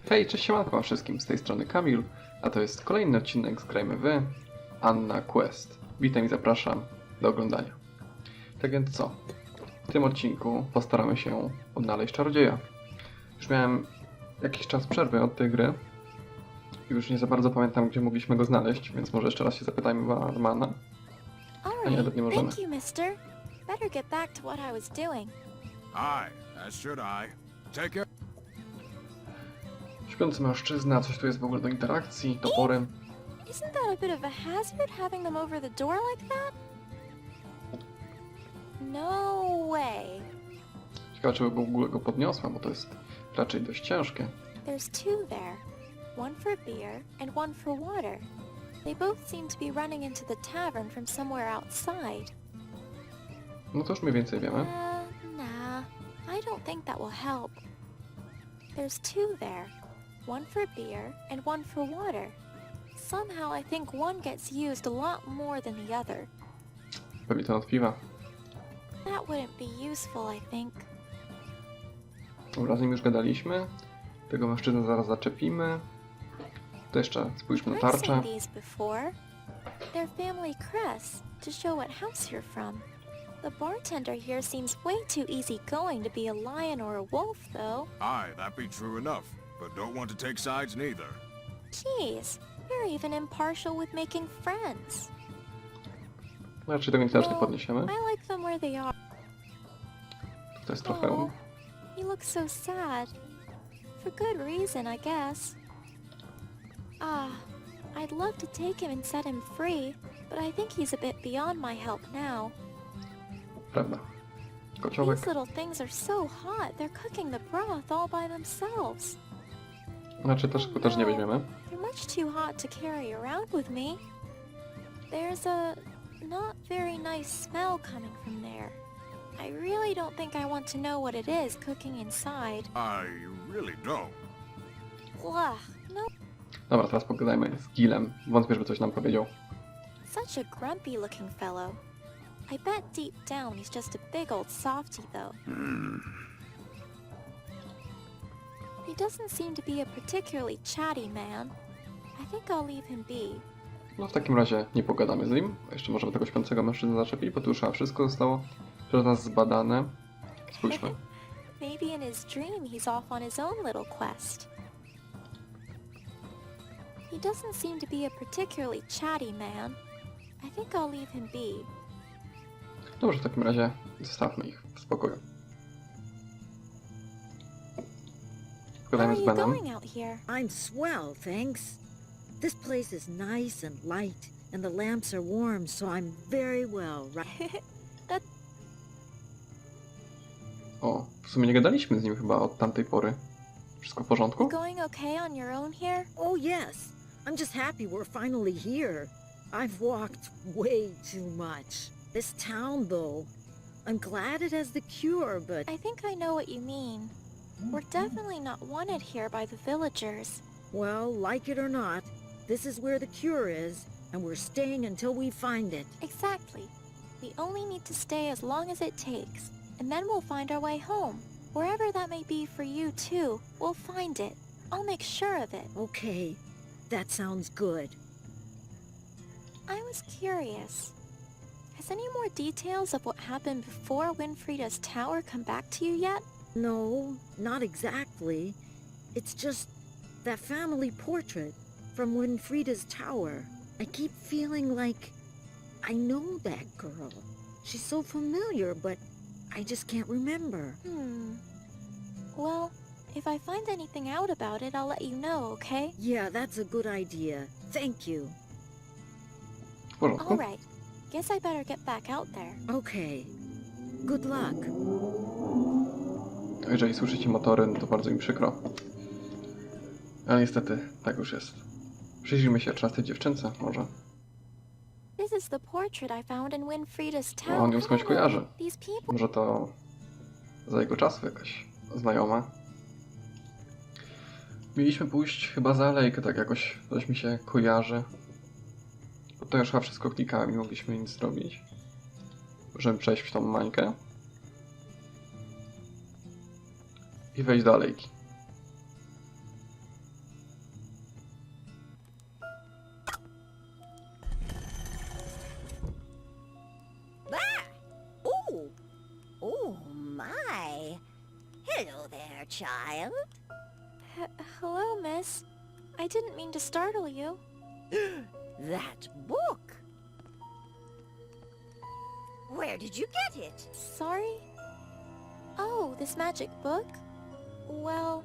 Hej, cześć siemanko wszystkim, z tej strony Kamil, a to jest kolejny odcinek z Gramy, Anna Quest. Witam i zapraszam do oglądania. Tak więc co? W tym odcinku postaramy się odnaleźć czarodzieja. Już miałem jakiś czas przerwy od tej gry. Już nie za bardzo pamiętam, gdzie mogliśmy go znaleźć, więc może jeszcze raz się zapytajmy Barmana. A nie, nie możemy. Thank you, mister. Better get back to what I was doing. Aye, as should I. Take care. Śpiący mężczyzna, coś tu jest w ogóle do interakcji, topory. Isn't that a bit of a hazard, having them over the door like that? No way. Ciekawe, czy w ogóle go podniosła, bo to jest raczej dość ciężkie. There's two there. One for beer and one for water. They both seem to be running into the tavern from somewhere outside. No to już mniej więcej wiemy. Nah. I don't think that will help. There's two there. One for beer and one for water. Somehow I think one gets used a lot more than the other. Pewnie ten od piwa. That wouldn't be useful, I think. Dobra, z nim już gadaliśmy. Tego mężczyznę zaraz zaczepimy. To jeszcze spójrzmy na I've tarczę. seen these before. They're family crests to show what house you're from. The bartender here seems way too easygoing to be a lion or a wolf, though. Aye, that be true enough, but don't want to take sides neither. Jeez, you're even impartial with making friends. No raczej tego nie też nie Well, podniesiemy. I like them where they are. To jest trofeum. Oh, he looks so sad. For good reason, I guess. I'd love to take him and set him free, but I think he's a bit beyond my help now. Prawda. Kociołek. These little things are so hot, they're cooking the broth all by themselves. Znaczy też nie weźmiemy. They're much too hot to carry around with me. There's a not very nice smell coming from there. I really don't think I want to know what it is cooking inside. I really don't. Ugh, no. Dobra, teraz pogadajmy z Gilem. Wątpię, żeby coś nam powiedział. Such a grumpy looking fellow. I bet deep down he's just a big old softy though. He doesn't seem to be a particularly chatty man. I think I'll leave him be. No w takim razie nie pogadamy z nim. Jeszcze możemy tego śpiącego mężczyznę zaczepić, bo tu już chyba wszystko zostało przez nas zbadane. Spójrzmy. Maybe in his dream he's off on his own little quest. He doesn't seem to be a particularly chatty man. I think I'll leave him be. Dobrze, w takim razie zostawmy ich w spokoju. How Pogadajmy are z you Benem. going out here? I'm swell, thanks. This place is nice and light, and the lamps are warm, so I'm very well, right? O, w sumie nie gadaliśmy z nim chyba od tamtej pory. Wszystko w porządku? Going okay on your own here? Oh, yes. I'm just happy we're finally here. I've walked way too much. This town, though, I'm glad it has the cure, but... I think I know what you mean. We're definitely not wanted here by the villagers. Well, like it or not, this is where the cure is, and we're staying until we find it. Exactly. We only need to stay as long as it takes, and then we'll find our way home. Wherever that may be for you, too, we'll find it. I'll make sure of it. Okay, that sounds good. I was curious. Has any more details of what happened before Winfrieda's tower come back to you yet? No, not exactly. It's just that family portrait from Winfrieda's tower. I keep feeling like I know that girl. She's so familiar, but I just can't remember. Well, if I find anything out about it, I'll let you know, okay? Yeah, that's a good idea. Thank you. W porządku. All right. Guess I better get back out there. Okay. Good luck. Jeżeli słyszycie motory, no to bardzo mi przykro. Ale niestety, tak już jest. Przyjrzyjmy się 13 dziewczynce, może. This is the portrait I found in Winfrieda's O, tower. on ją skądś kojarzy. These people... Może to za jego czasu jakaś znajoma. Mieliśmy pójść chyba za alejkę, tak jakoś coś mi się kojarzy. Bo to już chyba wszystko klikałem i mogliśmy nic zrobić. Możemy przejść w tą mańkę. I wejść do alejki. child. Hello, miss. I didn't mean to startle you. That book! Where did you get it? Sorry? Oh, this magic book? Well,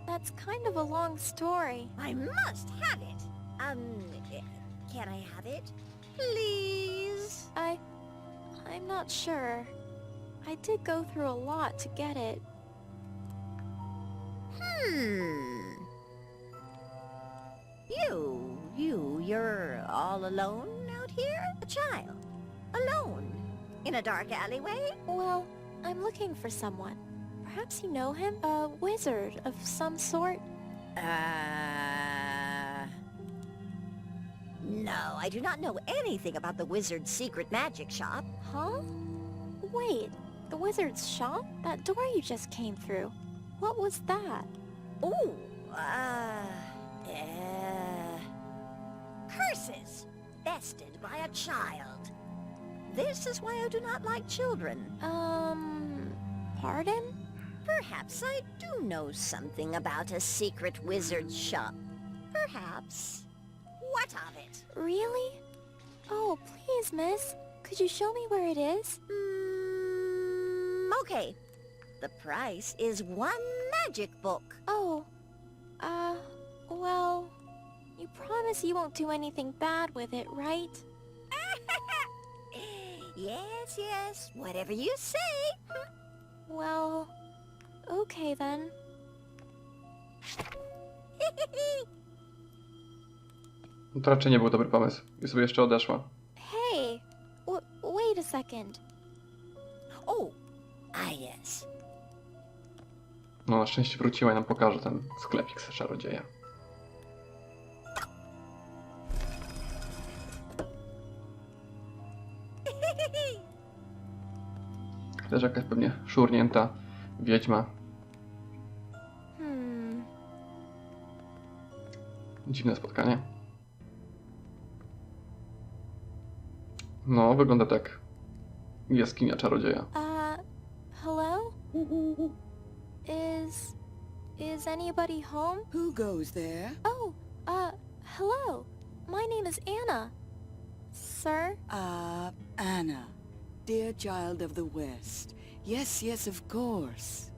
that's kind of a long story. I must have it. Can I have it? Please? I'm not sure. I did go through a lot to get it. You're all alone out here? A child? Alone? In a dark alleyway? Well, I'm looking for someone. Perhaps you know him? A wizard of some sort? No, I do not know anything about the wizard's secret magic shop. Huh? Wait, the wizard's shop? That door you just came through. What was that? Oh, curses bested by a child. This is why I do not like children. Pardon? Perhaps I do know something about a secret wizard shop. Perhaps. What of it? Really? Oh, please, miss. Could you show me where it is? Okay. The price is one magic book. Oh, well, you promise you won't do anything bad with it, right? Yes, whatever you say. Well, okay then. No to raczej nie był dobry pomysł. I sobie jeszcze odeszła. Hey, wait a second. Oh, yes. No na szczęście wróciła i nam pokaże ten sklepik z czarodzieja. Też jakaś pewnie szurnięta wiedźma. Dziwne spotkanie. No, wygląda tak jaskinia czarodzieja. Hello? Is anybody home? Who goes there? Oh, hello. My name is Anna. Sir? Anna. Dear child of the West. Yes, of course.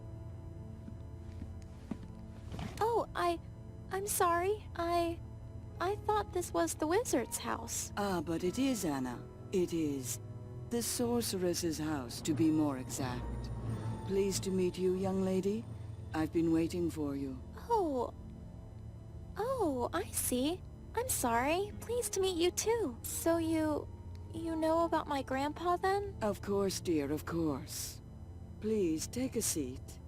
Oh, I'm sorry. I thought this was the wizard's house. But it is, Anna. It is. The sorceress's house, to be more exact. Pleased to meet you, young lady. I've been waiting for you. Oh, I see. I'm sorry. Pleased to meet you too. So you know about my grandpa then? Of course, dear, of course. Please, take a seat.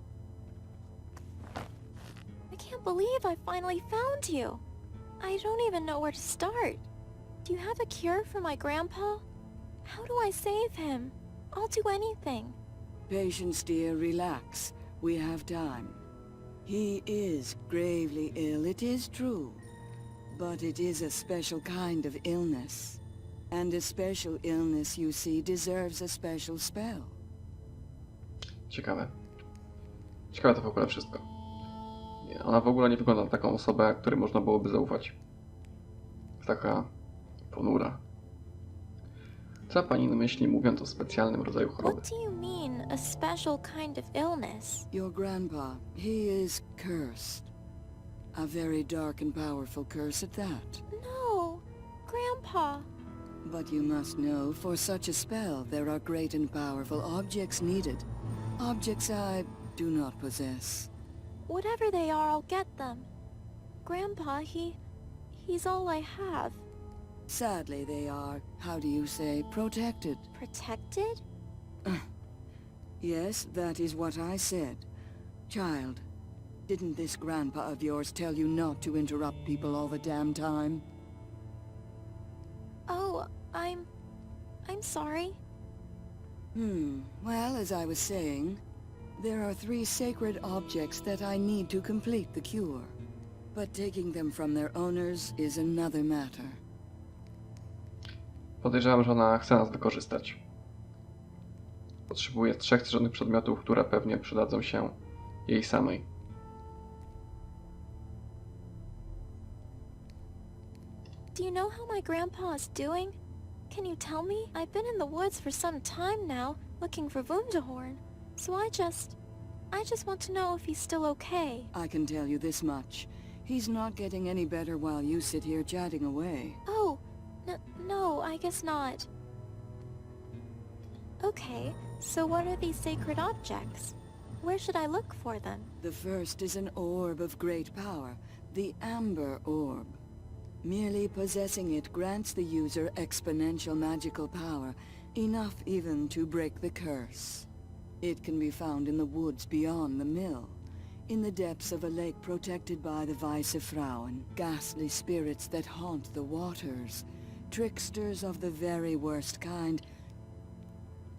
I can't believe I finally found you. I don't even know where to start. Do you have a cure for my grandpa? How do I save him? I'll do anything. Patience, dear, relax. We have time. He is gravely ill, it is true. But it is a special kind of illness. And a special illness, you see, deserves a special spell. Ciekawe. Ciekawe to w ogóle wszystko. Nie, ona w ogóle nie wygląda na taką osobę, której można byłoby zaufać. Jest taka ponura. Co ma pani na myśli, mówiąc o specjalnym rodzaju choroby? What do you mean, a special kind of illness? Your grandpa, he is cursed. A very dark and powerful curse at that. No, Grandpa. But you must know, for such a spell, there are great and powerful objects needed. Objects I do not possess. Whatever they are, I'll get them. Grandpa, he's all I have. Sadly, they are, how do you say, protected. Protected? Yes, that is what I said. Child, didn't this grandpa of yours tell you not to interrupt people all the damn time? Oh, I'm sorry. Well, as I was saying, there are 3 sacred objects that I need to complete the cure. But taking them from their owners is another matter. Podejrzewam, że ona chce nas wykorzystać. Potrzebuje 3 żadnych przedmiotów, które pewnie przydadzą się jej samej. Do you know how my grandpa is doing? Can you tell me? I've been in the woods for some time now, looking for Wunderhorn. So I just want to know if he's still okay. I can tell you this much. He's not getting any better while you sit here chatting away. Oh, no, I guess not. Okay, so what are these sacred objects? Where should I look for them? The first is an orb of great power, the Amber Orb. Merely possessing it grants the user exponential magical power, enough even to break the curse. It can be found in the woods beyond the mill, in the depths of a lake protected by the Weisse Frauen, ghastly spirits that haunt the waters, tricksters of the very worst kind.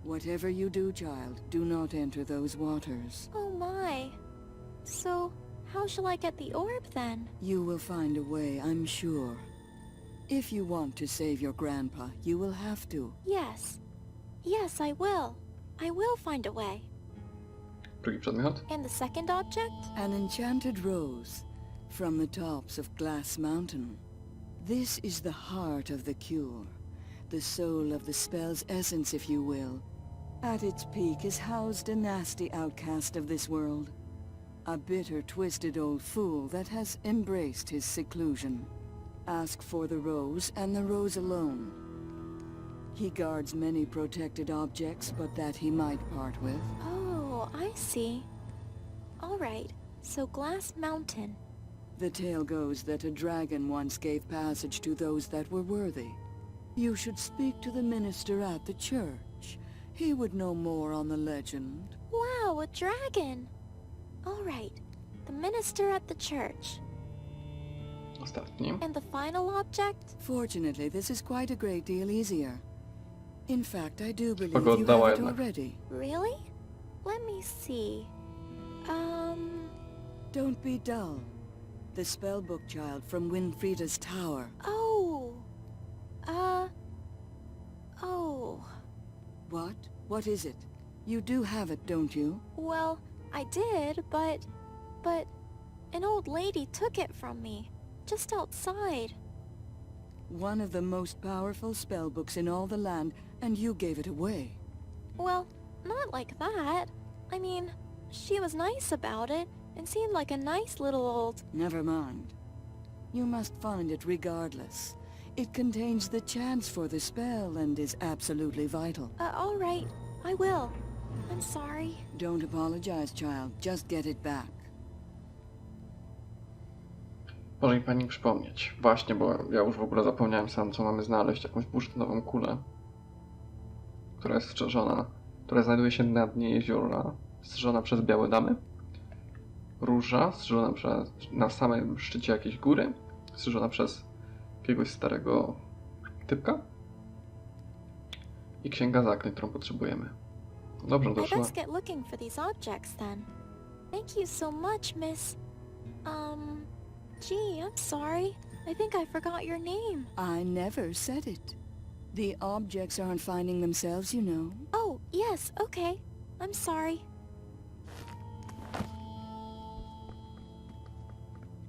Whatever you do, child, do not enter those waters. Oh my. So, how shall I get the orb then? You will find a way, I'm sure. If you want to save your grandpa, you will have to. Yes. Yes, I will. I will find a way. Drugi przedmiot. And the second object? An enchanted rose from the tops of Glass Mountain. This is the heart of the cure, the soul of the spell's essence, if you will. At its peak is housed a nasty outcast of this world. A bitter, twisted old fool that has embraced his seclusion. Ask for the rose, and the rose alone. He guards many protected objects, but that he might part with. Oh, I see. All right, so Glass Mountain. The tale goes that a dragon once gave passage to those that were worthy. You should speak to the minister at the church. He would know more on the legend. Wow, a dragon! All right, the minister at the church. Ostatni. And the final object? Fortunately, this is quite a great deal easier. In fact, I do believe Kogo you oddała have it jednak. already. Really? Let me see. Don't be dull. The spellbook child from Winfrieda's tower. Oh. Oh. What? What is it? You do have it, don't you? Well, I did, but an old lady took it from me, just outside. One of the most powerful spellbooks in all the land, and you gave it away. Well, not like that. I mean, she was nice about it, and seemed like a nice little old... Never mind. You must find it regardless. It contains the chance for the spell and is absolutely vital. All right, I will. I'm sorry. Don't apologize, child. Just get it back. Może mi pani przypomnieć. Właśnie, bo ja już w ogóle zapomniałem sam, co mamy znaleźć. Jakąś bursztynową kulę, która jest strzeżona, która znajduje się na dnie jeziora, strzeżona przez białe damy. Róża, strzeżona na samym szczycie jakiejś góry, strzeżona przez jakiegoś starego typka. I księga zaklęć, którą potrzebujemy. Dobrze, I doszła. best get looking for these objects then. Thank you so much, Miss... Gee, I'm sorry. I think I forgot your name. I never said it. The objects aren't finding themselves, you know. Oh, yes, okay. I'm sorry.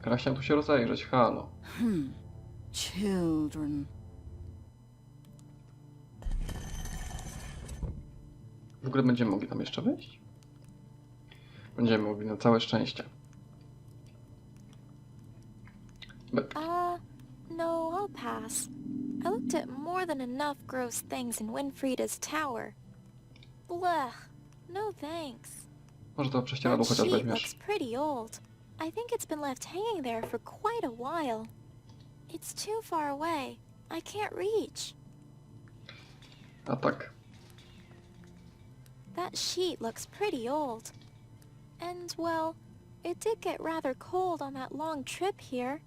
Teraz chciałem tu się rozejrzeć, halo. Children. W ogóle będziemy mogli tam jeszcze wejść? Będziemy mogli, na całe szczęście. No, I'll pass. I looked at more than enough gross things in Winfrieda's tower. Blech. No thanks. Może to prześcieradło That chociaż sheet weźmiesz. looks pretty old. I think it's been left hanging there for quite a while. It's too far away. I can't reach. A tak. That sheet looks pretty old. And, well, it did get rather cold on that long trip here.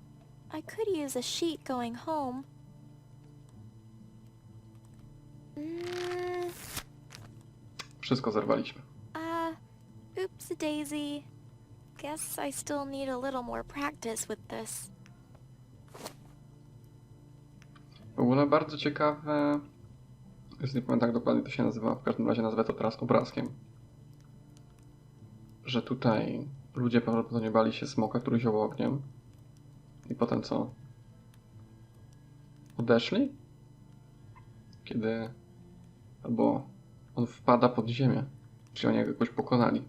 I could use a sheet going home. Wszystko zerwaliśmy. Oops daisy. Guess I still need a little more practice with this. W ogóle bardzo ciekawe... Już nie pamiętam, jak dokładnie to się nazywa. W każdym razie nazwę to teraz obrazkiem. Że tutaj ludzie prawdopodobnie bali się smoka, który zioł ogniem. I potem co? odeszli? Kiedy... Albo on wpada pod ziemię. Czyli oni jakoś pokonali.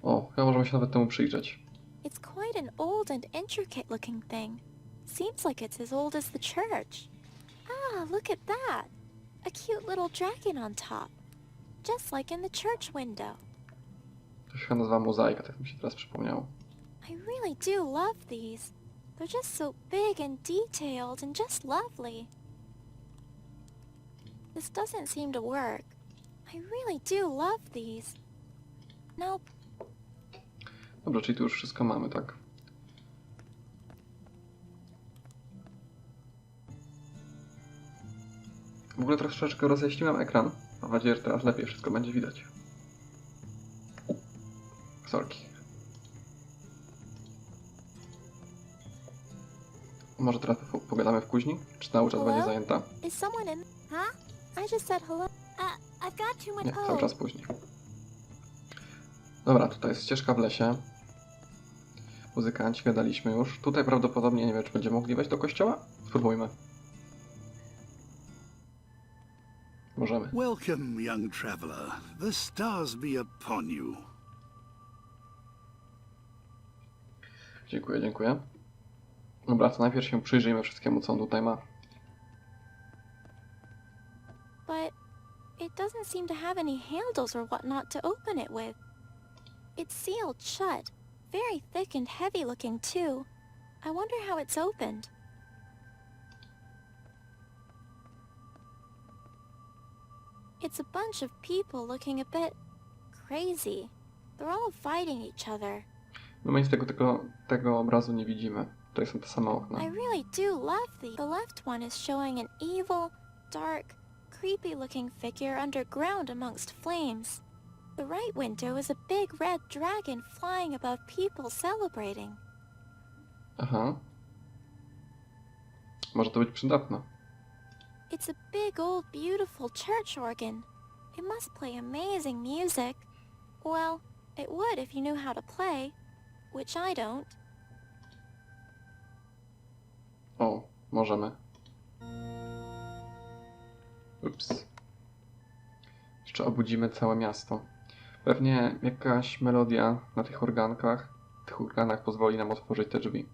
O, chyba możemy się nawet temu przyjrzeć. It's quite an old and intricate looking thing. Seems like it's as old as the church. Ah, look at that! A cute little dragon on top. Just like in the church window. To się chyba nazywa mozaika, tak mi się teraz przypomniało. I really do love these. They're just so big and detailed and just lovely. This doesn't seem to work. I really do love these. Nope. Dobrze, czyli tu już wszystko mamy, tak? W ogóle troszeczkę rozjaśniłem ekran. Mam nadzieję, że teraz lepiej wszystko będzie widać. Sorki. Może teraz pogadamy w kuźni? Czy cały czas będzie zajęta? Is someone in? Huh? I just said hello. I've got too much. Nie, cały czas później. Dobra, tutaj jest ścieżka w lesie. Muzykanci gadaliśmy już. Tutaj prawdopodobnie nie wiem, czy będziemy mogli wejść do kościoła? Spróbujmy. Możemy. Welcome, young traveler. The stars be upon you. Dziękuję, dziękuję. Dobra, to najpierw się przyjrzyjmy wszystkiemu, co on tutaj ma. But it doesn't seem to have any handles or whatnot to open it with. It's sealed shut. Very thick and heavy looking too. I wonder how it's opened. It's a bunch of people looking a bit crazy. They're all fighting each other. No my nic tego obrazu nie widzimy. Tutaj są te same okna. I really do love these. The left one is showing an evil, dark, creepy looking figure underground amongst flames. The right window is a big red dragon flying above people celebrating. Aha. Może to być przydatne. It's a big old beautiful church organ. It must play amazing music. Well, it would if you knew how to play, which I don't. O, możemy. Ups. Jeszcze obudzimy całe miasto. Pewnie jakaś melodia na tych organach pozwoli nam otworzyć te drzwi.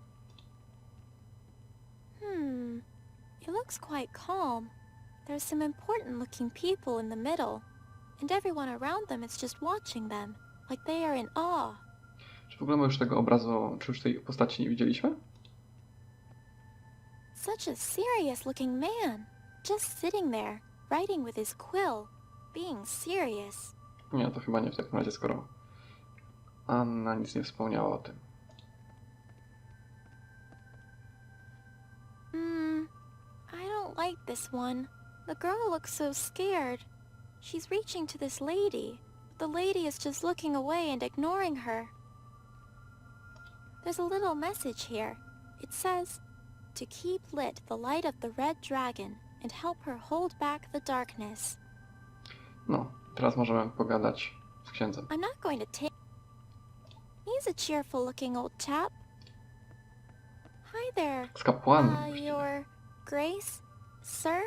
It looks quite calm. There's some important looking people in the middle, and everyone around them is just watching them, like they are in awe. Czy w ogóle my już tego obrazu, czy już tej postaci nie widzieliśmy? Such a serious looking man, just sitting there, writing with his quill, being serious. Nie, to chyba nie w takim razie, skoro Anna nic nie wspomniała o tym. I don't like this one. The girl looks so scared. She's reaching to this lady, but the lady is just looking away and ignoring her. There's a little message here. It says, to keep lit the light of the red dragon and help her hold back the darkness. No, teraz możemy pogadać z księdzem. I'm not going to take... He's a cheerful looking old chap. Hi there. Z kapłanem. właściwie. Your Grace? Sir?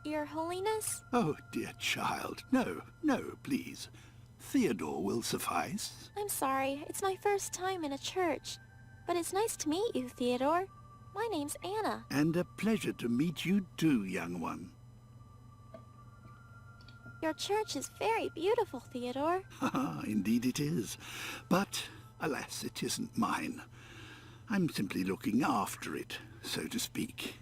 Your Holiness? Oh, dear child. No, no, please. Theodore will suffice. I'm sorry, it's my first time in a church. But it's nice to meet you, Theodore. My name's Anna. And a pleasure to meet you too, young one. Your church is very beautiful, Theodore. Ah, indeed it is. But, alas, it isn't mine. I'm simply looking after it, so to speak,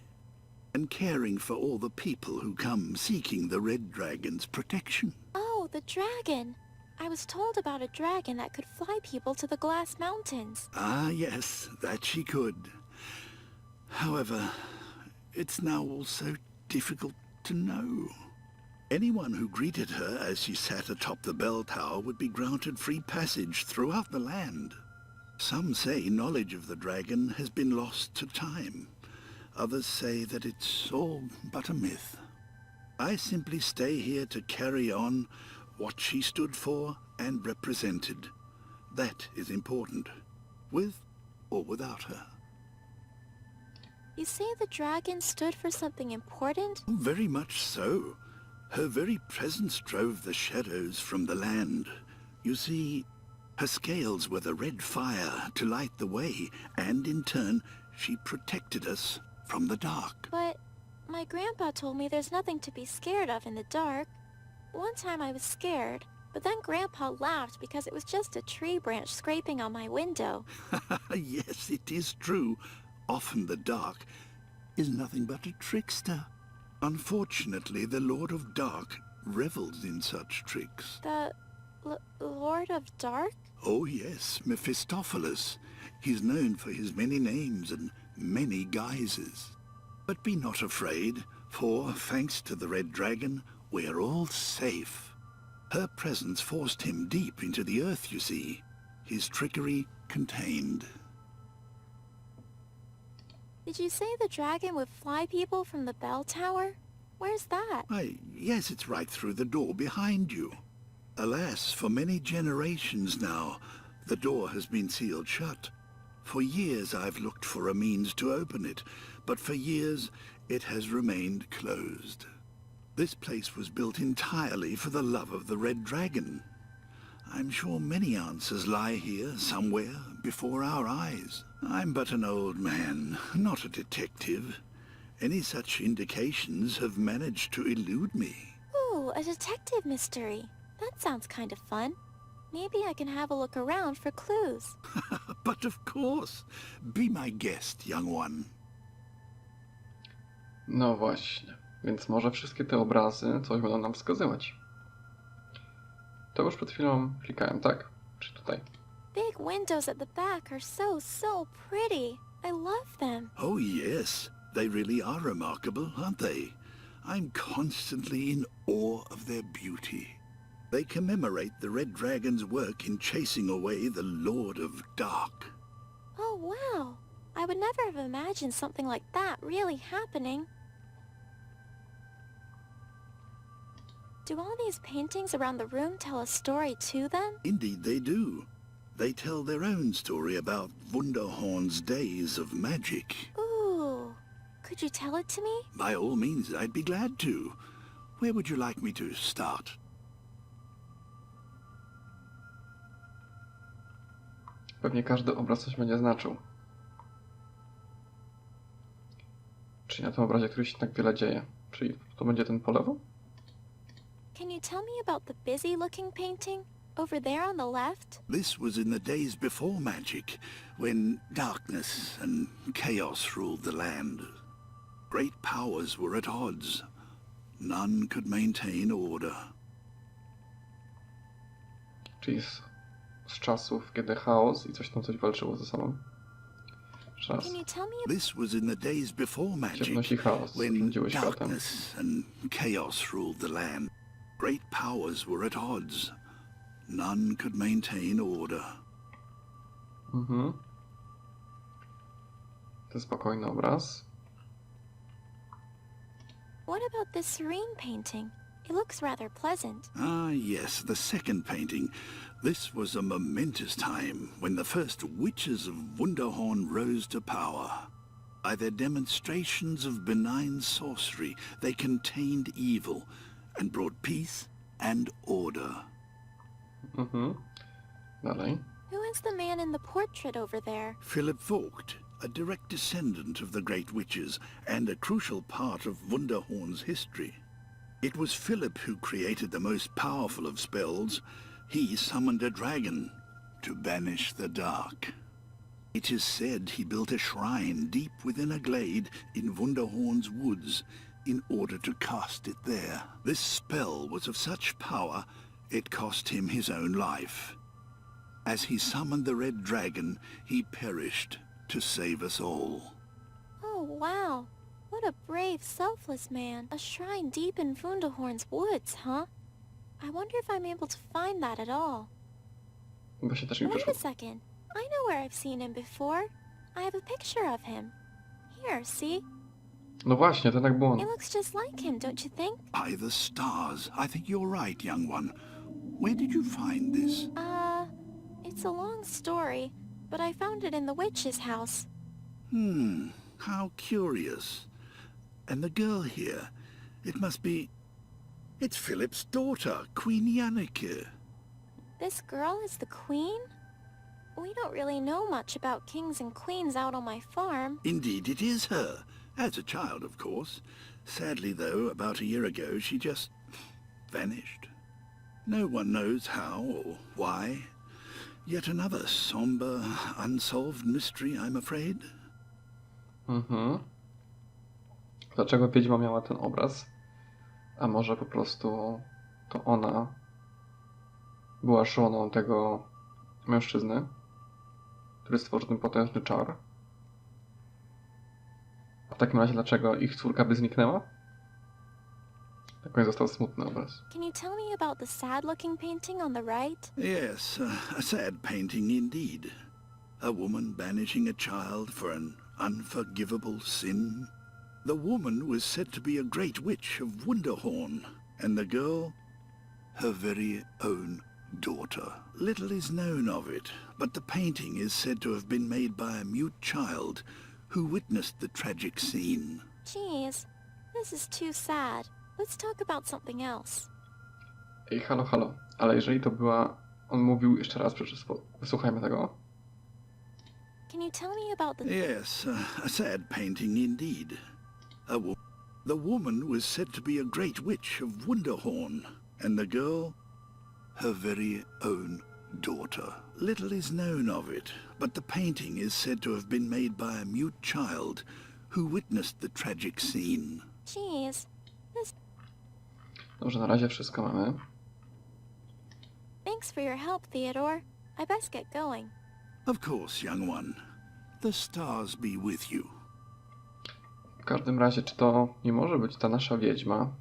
and caring for all the people who come seeking the Red Dragon's protection. Oh, the dragon. I was told about a dragon that could fly people to the Glass Mountains. Ah, yes, that she could. However, it's now all so difficult to know. Anyone who greeted her as she sat atop the bell tower would be granted free passage throughout the land. Some say knowledge of the dragon has been lost to time. Others say that it's all but a myth. I simply stay here to carry on what she stood for and represented. That is important, with or without her. You say the dragon stood for something important? Very much so. Her very presence drove the shadows from the land. You see, her scales were the red fire to light the way, and in turn, she protected us from the dark. But my grandpa told me there's nothing to be scared of in the dark. One time I was scared, but then Grandpa laughed because it was just a tree branch scraping on my window. Yes, it is true. Often the dark is nothing but a trickster. Unfortunately, the Lord of Dark revels in such tricks. The Lord of Dark? Oh yes, Mephistopheles. He's known for his many names and many guises. But be not afraid, for thanks to the Red Dragon, we're all safe. Her presence forced him deep into the earth, you see. His trickery contained. Did you say the dragon would fly people from the bell tower? Where's that? Why, yes, it's right through the door behind you. Alas, for many generations now, the door has been sealed shut. For years I've looked for a means to open it, but for years it has remained closed. This place was built entirely for the love of the Red Dragon. I'm sure many answers lie here somewhere before our eyes. I'm but an old man, not a detective. Any such indications have managed to elude me. Ooh, a detective mystery. That sounds kind of fun. Maybe I can have a look around for clues. But of course, be my guest, young one. No właśnie, więc może wszystkie te obrazy coś będą nam wskazywać. To już przed chwilą klikałem, tak? Czy tutaj? Big windows at the back are so pretty. I love them. Oh yes, they really are remarkable, aren't they? I'm constantly in awe of their beauty. They commemorate the Red Dragon's work in chasing away the Lord of Dark. Oh wow. I would never have imagined something like that really happening. Do all these paintings around the room tell a story too then? Indeed they do. They tell their own story about Wunderhorn's days of magic. Ooh. Could you tell it to me? By all means, I'd be glad to. Where would you like me to start? Pewnie każdy obraz coś będzie znaczył. Czyli na tym obrazie któryś się tak wiele dzieje. Czyli to będzie ten po lewo? Can you tell me about the busy-looking painting? Over there on the left? This was in the days before magic, when darkness and chaos ruled the land. Great powers were at odds. None could maintain order. Czyli z czasów, kiedy chaos i coś tam coś walczyło ze sobą. Czas. Can you tell me This was in the days before magic, Ciemność i chaos when rządziły światem. darkness and chaos ruled the land. Great powers were at odds. None could maintain order. Mhm. To spokojny obraz. What about this serene painting? It looks rather pleasant. Ah, yes, the second painting. This was a momentous time when the first witches of Wunderhorn rose to power. By their demonstrations of benign sorcery, they contained evil and brought peace and order. Mhm. Dalej. Who is the man in the portrait over there? Philip Vogt, a direct descendant of the great witches and a crucial part of Wunderhorn's history. It was Philip who created the most powerful of spells. He summoned a dragon to banish the dark. It is said he built a shrine deep within a glade in Wunderhorn's woods in order to cast it there. This spell was of such power, it cost him his own life. As he summoned the red dragon, he perished to save us all. Oh, wow. What a brave, selfless man. A shrine deep in Wunderhorn's woods, huh? I wonder if I'm able to find that at all. Właśnie też mi Wait wyszło. a second. I know where I've seen him before. I have a picture of him. Here, see? No właśnie, ten jak błąd. It looks just like him, don't you think? By the stars, I think you're right, young one. Where did you find this? It's a long story, but I found it in the witch's house. How curious. And the girl here, it must be... It's Philip's daughter, Queen Yannicke. This girl is the queen? We don't really know much about kings and queens out on my farm. Indeed it is her. As a child, of course. Sadly, though, about a year ago, she just vanished. No one knows how or why. Yet another somber, unsolved mystery, I'm afraid. Dlaczego wiedźma miała ten obraz? A może po prostu to ona była żoną tego mężczyzny, który stworzył ten potężny czar? A w takim razie dlaczego ich córka by zniknęła? Tak został smutny obraz. Can you tell me about the sad-looking painting on the right? Yes, a sad painting indeed. A woman banishing a child for an unforgivable sin. The woman was said to be a great witch of Wunderhorn, and the girl, her very own daughter. Little is known of it, but the painting is said to have been made by a mute child who witnessed the tragic scene. Jeez, this is too sad. Let's talk about something else. Ej, halo, ale jeżeli to była... On mówił jeszcze raz, przecież wysłuchajmy tego. Can you tell me about the... Yes, a sad painting indeed. The woman was said to be a great witch of Wunderhorn, and the girl, her very own daughter. Little is known of it, but the painting is said to have been made by a mute child who witnessed the tragic scene. Jeez, this... Dobrze, na razie wszystko mamy. Thanks for your help, Theodore. I best get going. Of course, young one. The stars be with you. W każdym razie, czy to nie może być ta nasza wiedźma,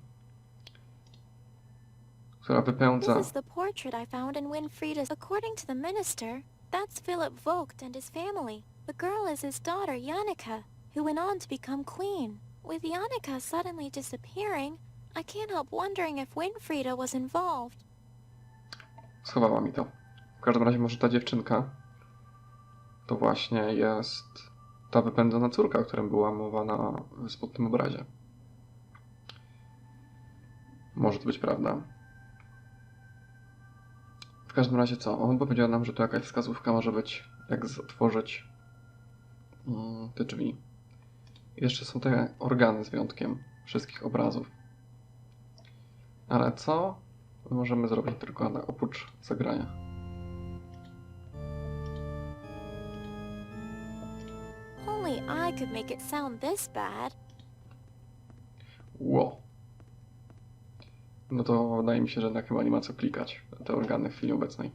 która wypędza... This is the portrait I found in Winfrieda's. According to the minister, that's Philip Vogt and his family. The girl is his daughter, Yannicke, who went on to become queen. With Yannicke suddenly disappearing, I can't help wondering if Winfrieda was involved. Schowała mi to. W każdym razie może ta dziewczynka to właśnie jest ta wypędzona córka, o której była mowa na smutnym obrazie. Może to być prawda. W każdym razie co? On powiedział nam, że tu jakaś wskazówka może być, jak otworzyć te drzwi. I jeszcze są te organy z wyjątkiem wszystkich obrazów. Ale co możemy zrobić tylko oprócz zagrania? Only I could make it sound this bad. Wow. No to wydaje mi się, że jednak chyba nie ma co klikać na te organy w chwili obecnej.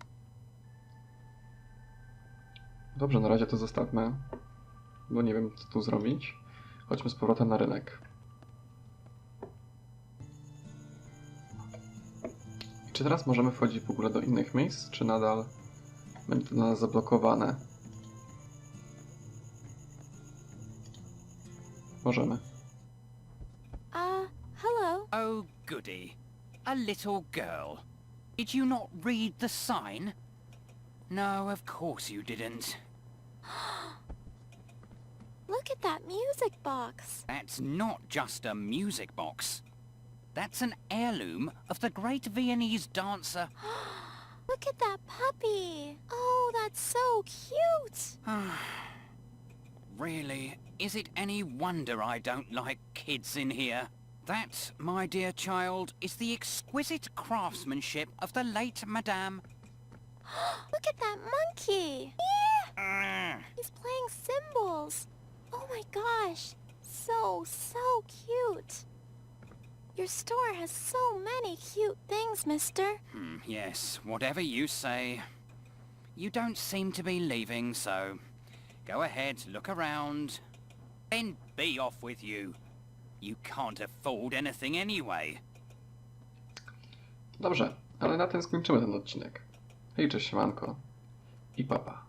Dobrze, na razie to zostawmy, bo nie wiem, co tu zrobić. Chodźmy z powrotem na rynek. Czy teraz możemy wchodzić w ogóle do innych miejsc, czy nadal będzie to dla nas zablokowane? Możemy. Hello. Oh, goody. A little girl. Did you not read the sign? No, of course you didn't. Look at that music box. That's not just a music box. That's an heirloom of the great Viennese dancer. Look at that puppy. Oh, that's so cute. Really? Is it any wonder I don't like kids in here? That, my dear child, is the exquisite craftsmanship of the late Madame... Look at that monkey. Yeah. He's playing cymbals. Oh my gosh. So cute. Your store has so many cute things, mister. Yes, whatever you say. You don't seem to be leaving, so... Go ahead, look around. Then be off with you. You can't afford anything anyway. Dobrze, ale na tym skończymy ten odcinek. Hej, cześć, siemanko i papa.